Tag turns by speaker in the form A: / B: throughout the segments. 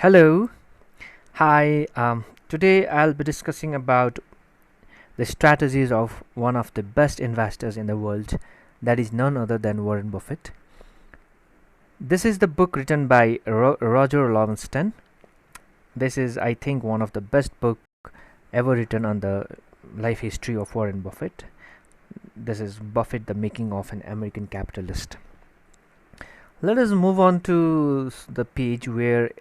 A: Hello, hi. Today I'll be discussing about the strategies of one of the best investors in the world, that is none other than Warren Buffett. This is the book written by Roger Lowenstein. This is, I think, one of the best book ever written on the life history of Warren Buffett. This is Buffett, the Making of an American Capitalist. Let us move on to the page where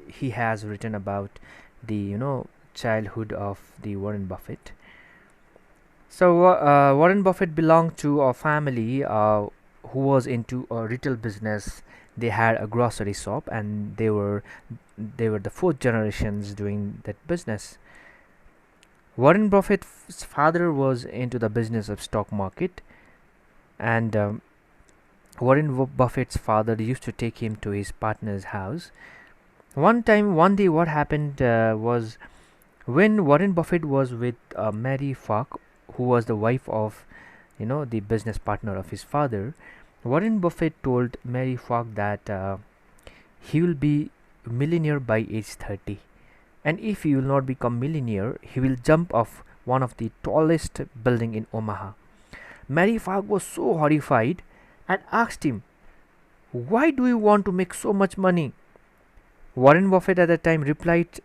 A: he has written about the childhood of the Warren Buffett. So Warren Buffett belonged to a family who was into a retail business. They had a grocery shop, and they were the fourth generations doing that business. Warren Buffett's father was into the business of stock market, and Buffett's father used to take him to his partner's house. One day, what happened was when Warren Buffett was with Mary Falk, who was the wife of, the business partner of his father. Warren Buffett told Mary Falk that he will be millionaire by age 30, and if he will not become millionaire, he will jump off one of the tallest building in Omaha. Mary Falk was so horrified and asked him, "Why do you want to make so much money?" Warren Buffett at that time replied,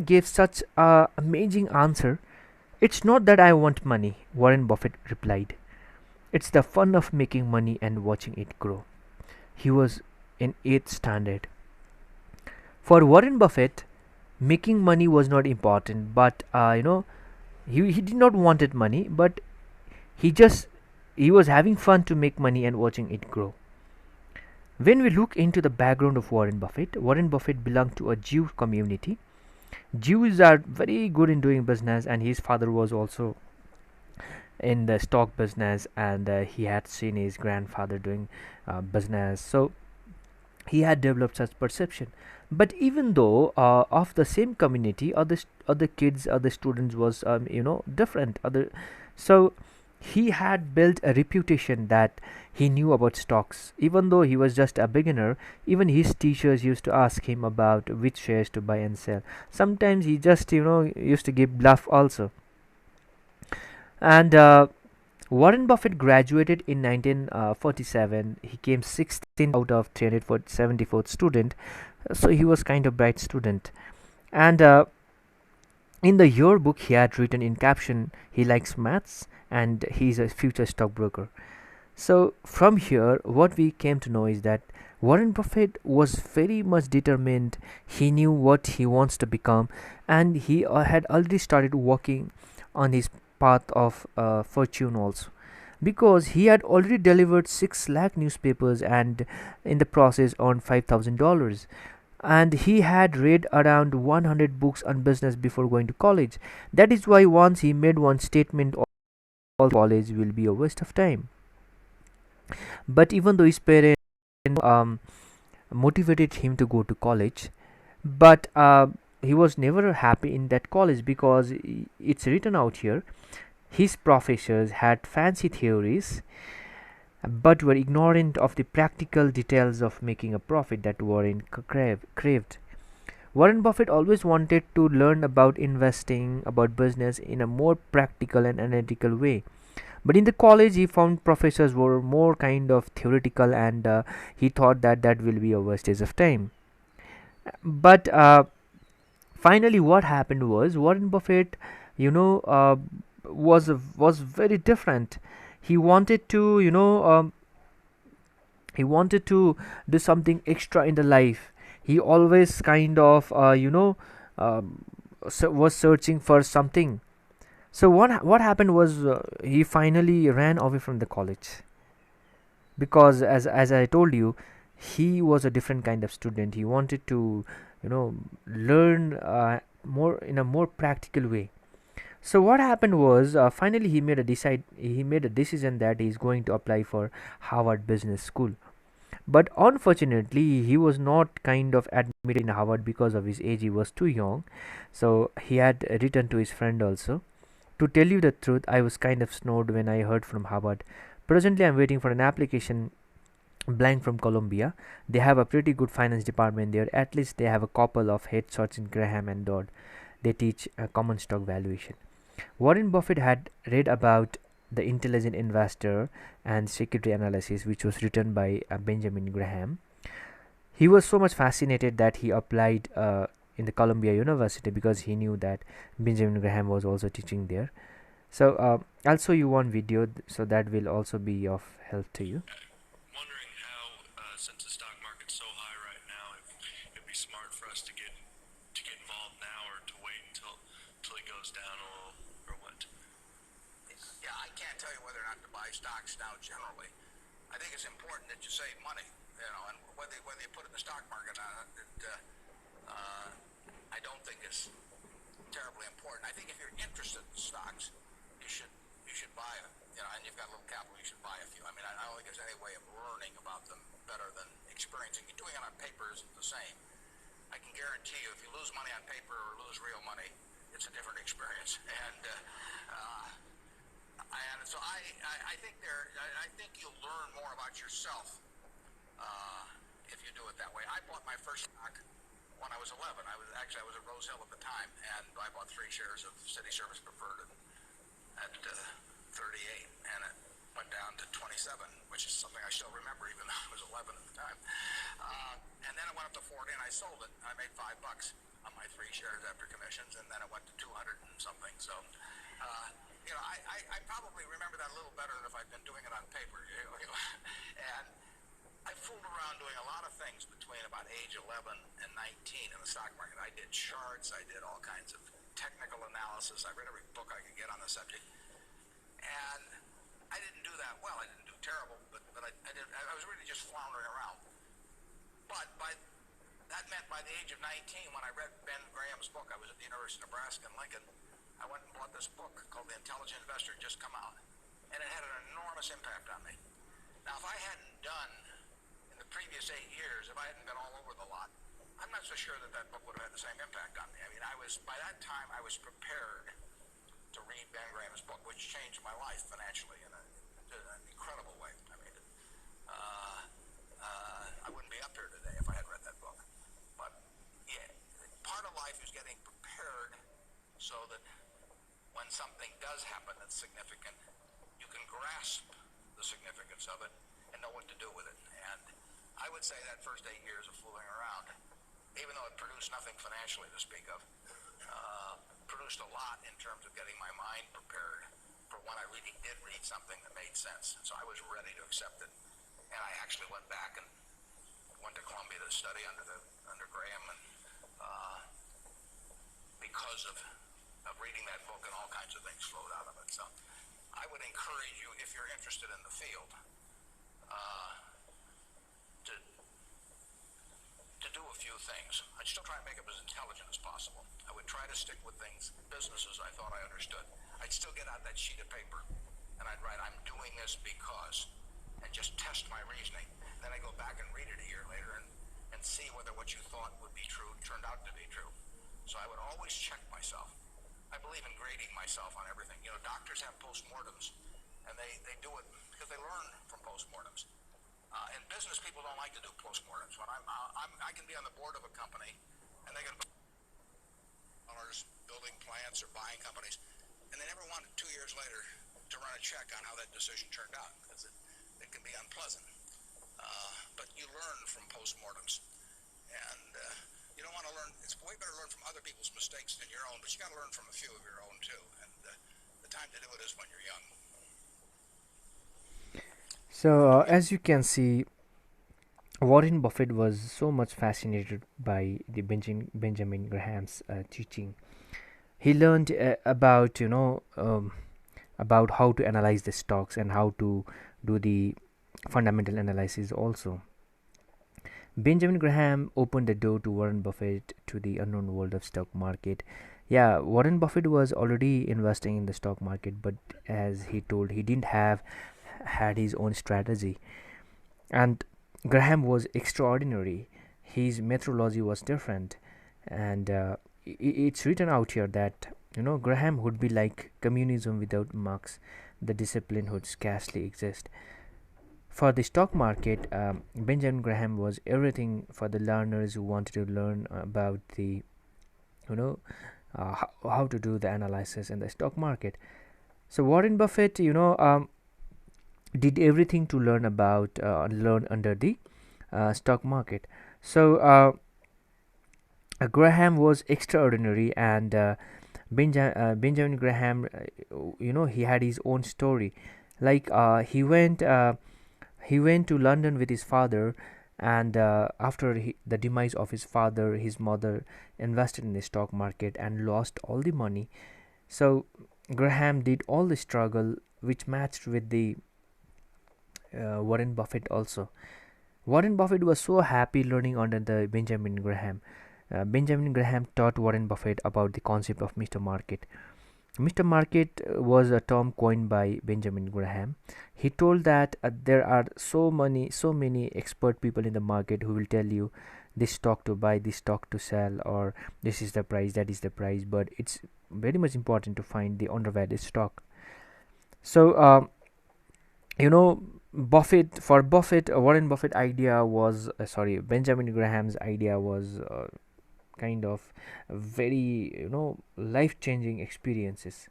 A: gave such a amazing answer. "It's not that I want money," Warren Buffett replied. "It's the fun of making money and watching it grow." He was in 8th standard. For Warren Buffett, making money was not important, but he did not wanted money, but he just he was having fun to make money and watching it grow. When we look into the background of Warren Buffett belonged to a Jew community. Jews are very good in doing business, and his father was also in the stock business, and he had seen his grandfather doing business, so he had developed such perception. But even though of the same community, other kids, other students was different. So he had built a reputation that he knew about stocks. Even though he was just a beginner, even his teachers used to ask him about which shares to buy and sell. Sometimes he just used to give bluff also. And Warren Buffett graduated in 1947. He came 16th out of 374 student, so he was kind of bright student. And in the yearbook, he had written in caption, he likes maths and he's a future stockbroker. So from here, what we came to know is that Warren Buffett was very much determined. He knew what he wants to become, and he had already started working on his path of fortune also, because he had already delivered 6 lakh newspapers and in the process earned $5,000, and he had read around 100 books on business before going to college. That is why once he made one statement, all college will be a waste of time. But even though his parents motivated him to go to college, but he was never happy in that college, because it's written out here his professors had fancy theories but were ignorant of the practical details of making a profit that Warren craved. Warren Buffett always wanted to learn about investing, about business in a more practical and analytical way. But in the college, he found professors were more kind of theoretical, and he thought that that will be a wastage of time. But finally, what happened was Warren Buffett, you know, uh, was very different. He wanted to, he wanted to do something extra in the life. He always kind of, was searching for something. So what happened was he finally ran away from the college, because as I told you, he was a different kind of student. He wanted to learn more in a more practical way. So what happened was finally he made a decision that he is going to apply for Harvard Business School. But unfortunately, he was not kind of admitted in Harvard because of his age. He was too young. So he had written to his friend also. To tell you the truth, I was kind of snowed when I heard from Harvard. Presently, I'm waiting for an application Blank from Columbia. They have a pretty good finance department there. At least they have a couple of head shots in Graham and Dodd. They teach common stock valuation. Warren Buffett had read about The Intelligent Investor and Security Analysis, which was written by Benjamin Graham. He was so much fascinated that he applied in the Columbia University because he knew that Benjamin Graham was also teaching there. So I'll show you one video, so that will also be of help to you.
B: Wondering how, since the stock market's so high right now, if it'd be smart for us to get involved now, or to wait until it goes down a little, or what?
C: Yeah, I can't tell you whether or not to buy stocks now. Generally, I think it's important that you save money. And whether you put it in the stock market, I don't think it's terribly important. I think if you're interested in stocks, you should buy them. And you've got a little capital, you should buy a few. I mean, I don't think there's any way of learning about them better than experiencing. Doing it on paper isn't the same. I can guarantee you, if you lose money on paper or lose real money, it's a different experience. And so I think you'll learn more about yourself if you do it that way. I bought my first stock when I was 11. I was at Rose Hill at the time, and I bought 3 shares of City Service Preferred at 38, and it went down to 27, which is something I still remember, even though I was 11 at the time. And then it went up to 40, and I sold it. I made $5 on my 3 shares after commissions, and then it went to 200 and something. So, I probably remember that a little better than if I'd been doing it on paper. And I fooled around doing a lot of things between about age 11 and 19 in the stock market. I did charts. I did all kinds of technical analysis. I read every book I could get on the subject. And I didn't do that well. I didn't do terrible, but I was really just floundering around. But that meant by the age of 19, when I read Ben Graham's book, I was at the University of Nebraska in Lincoln, I went and bought this book called The Intelligent Investor. It just come out. And it had an enormous impact on me. Now, if I hadn't done, in the previous 8 years, if I hadn't been all over the lot, I'm not so sure that book would have had the same impact on me. I mean, by that time, I was prepared to read Ben Graham's book, which changed my life financially in an incredible way. I mean, I wouldn't be up here today if I had read that book. But yeah, part of life is getting prepared so that when something does happen that's significant, you can grasp the significance of it and know what to do with it. And I would say that first 8 years of fooling around, even though it produced nothing financially to speak of, produced a lot in terms of getting my mind prepared for when I really did read something that made sense. And so I was ready to accept it. And I actually went back and went to Columbia to study under Graham, and because of reading that book, and all kinds of things flowed out of it. So I would encourage you, if you're interested in the field, to do a few things. I'd still try and make it as intelligent as possible. I would try to stick with businesses I thought I understood. I'd still get out that sheet of paper, and I'd write, I'm doing this because, and just test my reasoning. Then I go back and read it a year later and see whether what you thought would be true turned out to be true. So I would always check myself. I believe in grading myself on everything. Doctors have postmortems, and they do it because they learn from postmortems. And business people don't like to do postmortems. When I can be on the board of a company, and they can building plants or buying companies, and they never want 2 years later to run a check on how that decision turned out, because it can be unpleasant. But you learn from postmortems, and you don't want to learn. It's way better to learn from other people's mistakes than your own, but you got to learn from a few of your own too. And the time to do it is when you're young.
A: So as you can see, Warren Buffett was so much fascinated by the Benjamin Graham's teaching. He learned about how to analyze the stocks and how to do the fundamental analysis also. Benjamin Graham opened the door to Warren Buffett to the unknown world of stock market. Yeah, Warren Buffett was already investing in the stock market, but as he told, he didn't had his own strategy. And Graham was extraordinary. His methodology was different, and it's written out here that Graham would be like communism without Marx. The discipline would scarcely exist. For the stock market, Benjamin Graham was everything for the learners who wanted to learn about the, you know, how to do the analysis in the stock market. So Warren Buffett, did everything to learn about learn under the stock market. So Graham was extraordinary, and Benjamin Graham, he had his own story. Like he went to London with his father, and after the demise of his father, his mother invested in the stock market and lost all the money. So Graham did all the struggle, which matched with the Warren Buffett also. Warren Buffett was so happy learning under the Benjamin Graham. Benjamin Graham taught Warren Buffett about the concept of Mr. Market. Mr. Market was a term coined by Benjamin Graham. He told that there are so many expert people in the market who will tell you this stock to buy, this stock to sell, or this is the price, that is the price. But it's very much important to find the undervalued stock. So, you know, Warren Buffett idea was Benjamin Graham's idea was kind of very life-changing experiences.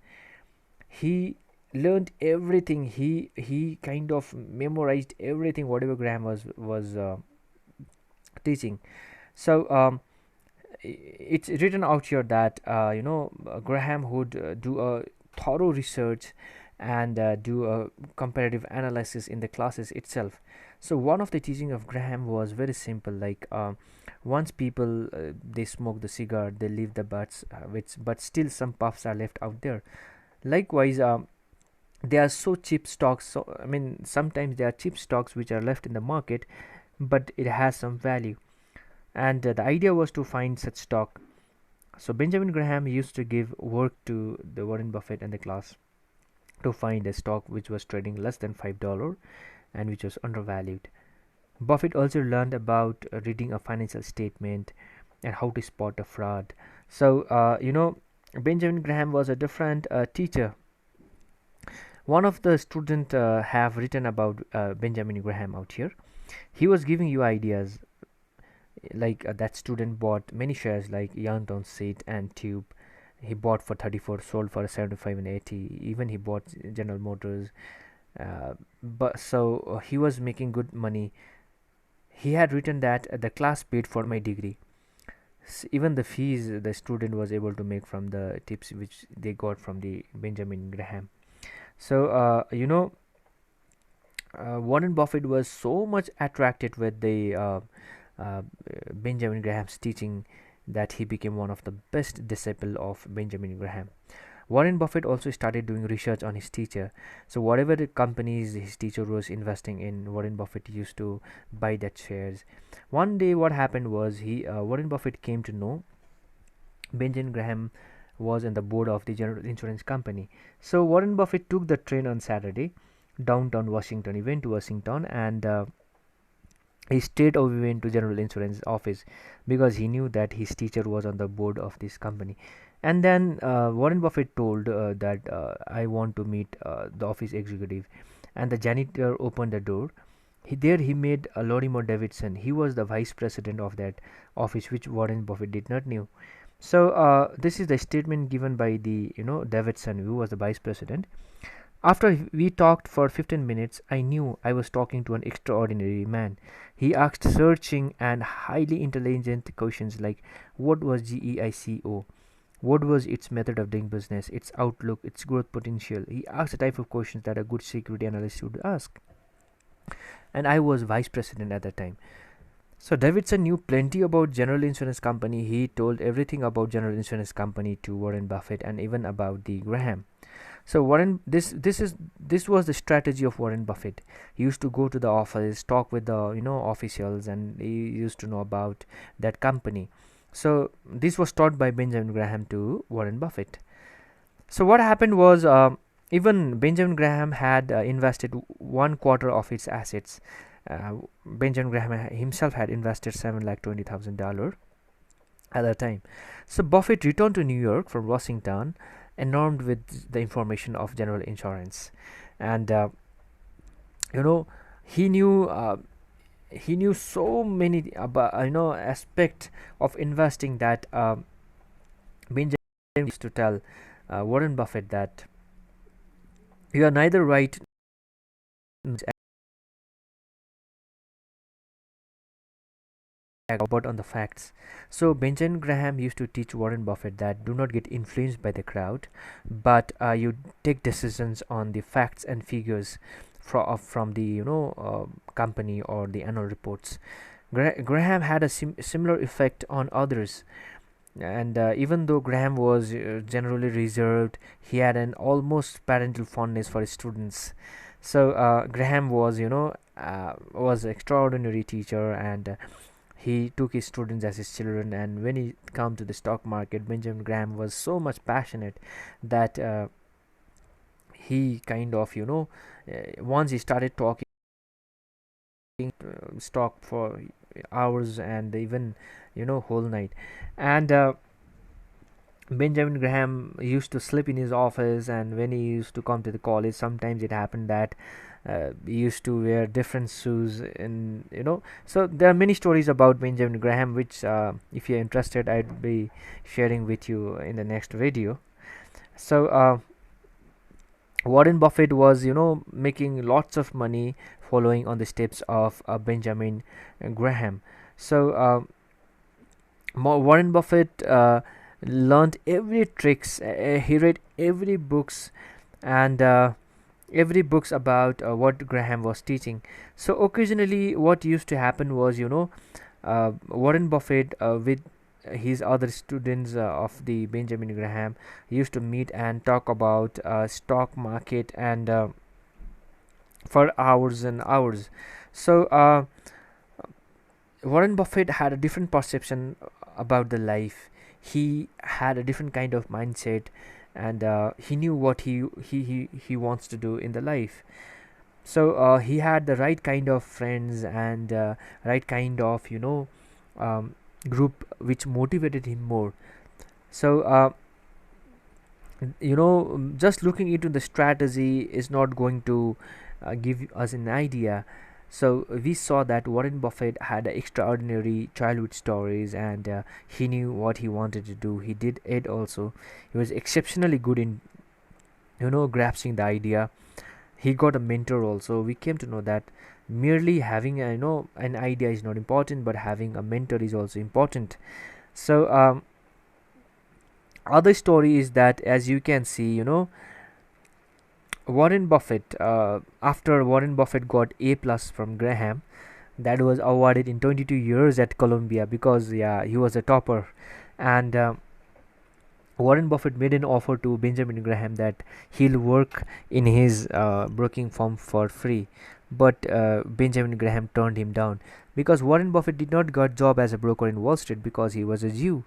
A: He learned everything. He kind of memorized everything whatever Graham was teaching. So it's written out here that Graham would do a thorough research and do a comparative analysis in the classes itself. So one of the teaching of Graham was very simple, like once people they smoke the cigar, they leave the butts, but still some puffs are left out there. Likewise, they are so cheap stocks. So I mean, sometimes there are cheap stocks which are left in the market, but it has some value. And the idea was to find such stock. So Benjamin Graham used to give work to the Warren Buffett and the class to find a stock which was trading less than $5 and which was undervalued. Buffett also learned about reading a financial statement and how to spot a fraud. So, Benjamin Graham was a different teacher. One of the students have written about Benjamin Graham out here. He was giving you ideas, like that student bought many shares like Yanton Seed and Tube. He bought for 34, sold for 75 and 80. Even he bought General Motors. But so he was making good money. He had written that the class paid for my degree. Even the fees the student was able to make from the tips which they got from the Benjamin Graham. So Warren Buffett was so much attracted with the Benjamin Graham's teaching that he became one of the best disciple of Benjamin Graham. Warren Buffett also started doing research on his teacher. So whatever the companies his teacher was investing in, Warren Buffett used to buy that shares. One day, what happened was Warren Buffett came to know Benjamin Graham was on the board of the General Insurance Company. So Warren Buffett took the train on Saturday downtown Washington. He went to Washington and he straight away went to General Insurance office because he knew that his teacher was on the board of this company. And then Warren Buffett told that I want to meet the office executive, and the janitor opened the door. He met Lorimer Davidson. He was the vice president of that office, which Warren Buffett did not knew. So this is the statement given by the Davidson, who was the vice president. After we talked for 15 minutes, I knew I was talking to an extraordinary man. He asked searching and highly intelligent questions like what was GEICO, what was its method of doing business, its outlook, its growth potential. He asked the type of questions that a good security analyst would ask. And I was vice president at the time. So Davidson knew plenty about General Insurance Company. He told everything about General Insurance Company to Warren Buffett and even about the Graham. So this was the strategy of Warren Buffett. He used to go to the office, talk with the officials, and he used to know about that company. So this was taught by Benjamin Graham to Warren Buffett. So what happened was even Benjamin Graham had invested 1/4 of its assets. Benjamin Graham himself had invested $720,000 at that time. So Buffett returned to New York from Washington, enamored with the information of General Insurance, and he knew he knew so many about aspect of investing that Benjamin used to tell Warren Buffett that you are neither right but on the facts. So Benjamin Graham used to teach Warren Buffett that do not get influenced by the crowd, but you take decisions on the facts and figures from the company or the annual reports. Graham had a similar effect on others, and even though Graham was generally reserved, he had an almost parental fondness for his students. So Graham was extraordinary teacher, and he took his students as his children. And when he come to the stock market, Benjamin Graham was so much passionate that he kind of once he started talking stock for hours and even whole night. And Benjamin Graham used to sleep in his office, and when he used to come to the college, sometimes it happened that he used to wear different shoes, and so there are many stories about Benjamin Graham, which if you're interested, I'd be sharing with you in the next video. So Warren Buffett was making lots of money following on the steps of Benjamin Graham. So Warren Buffett learned every tricks. He read every books, and every books about what Graham was teaching. So occasionally, what used to happen was, Warren Buffett with his other students of the Benjamin Graham used to meet and talk about stock market and for hours and hours. So Warren Buffett had a different perception about the life. He had a different kind of mindset, and he knew what he wants to do in the life. So he had the right kind of friends and right kind of um, group which motivated him more. So just looking into the strategy is not going to give us an idea. So we saw that Warren Buffett had extraordinary childhood stories, and he knew what he wanted to do. He did it also. He was exceptionally good in grasping the idea. He got a mentor also. We came to know that merely having an idea is not important, but having a mentor is also important. So other story is that, as you can see, Warren Buffett, after Warren Buffett got A plus from Graham, that was awarded in 22 years at Columbia, because yeah, he was a topper. And Warren Buffett made an offer to Benjamin Graham that he'll work in his broking firm for free, but Benjamin Graham turned him down, because Warren Buffett did not got job as a broker in Wall Street because he was a Jew.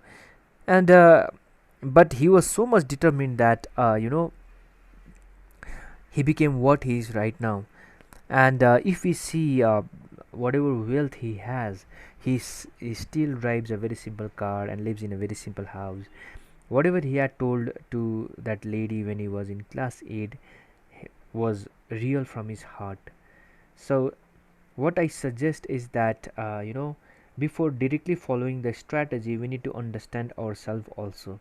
A: And but he was so much determined that he became what he is right now. And if we see whatever wealth he has, he still drives a very simple car and lives in a very simple house. Whatever he had told to that lady when he was in class 8 was real from his heart. So what I suggest is that before directly following the strategy, we need to understand ourselves also.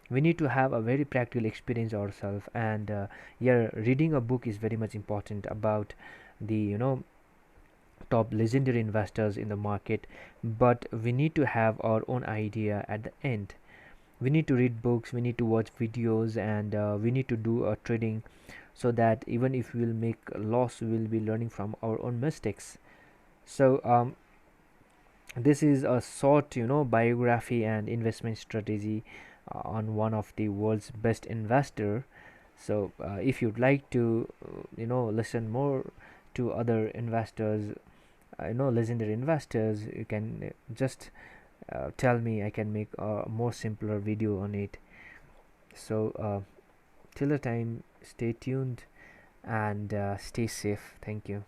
A: We need to have a very practical experience ourselves. And yeah, reading a book is very much important about the top legendary investors in the market, but we need to have our own idea at the end. We need to read books, we need to watch videos, and we need to do a trading, so that even if we will make a loss, we will be learning from our own mistakes. So this is a short biography and investment strategy on one of the world's best investor. So if you'd like to listen more to other investors, legendary investors, you can just tell me. I can make a more simpler video on it. So till the time, stay tuned and stay safe. Thank you.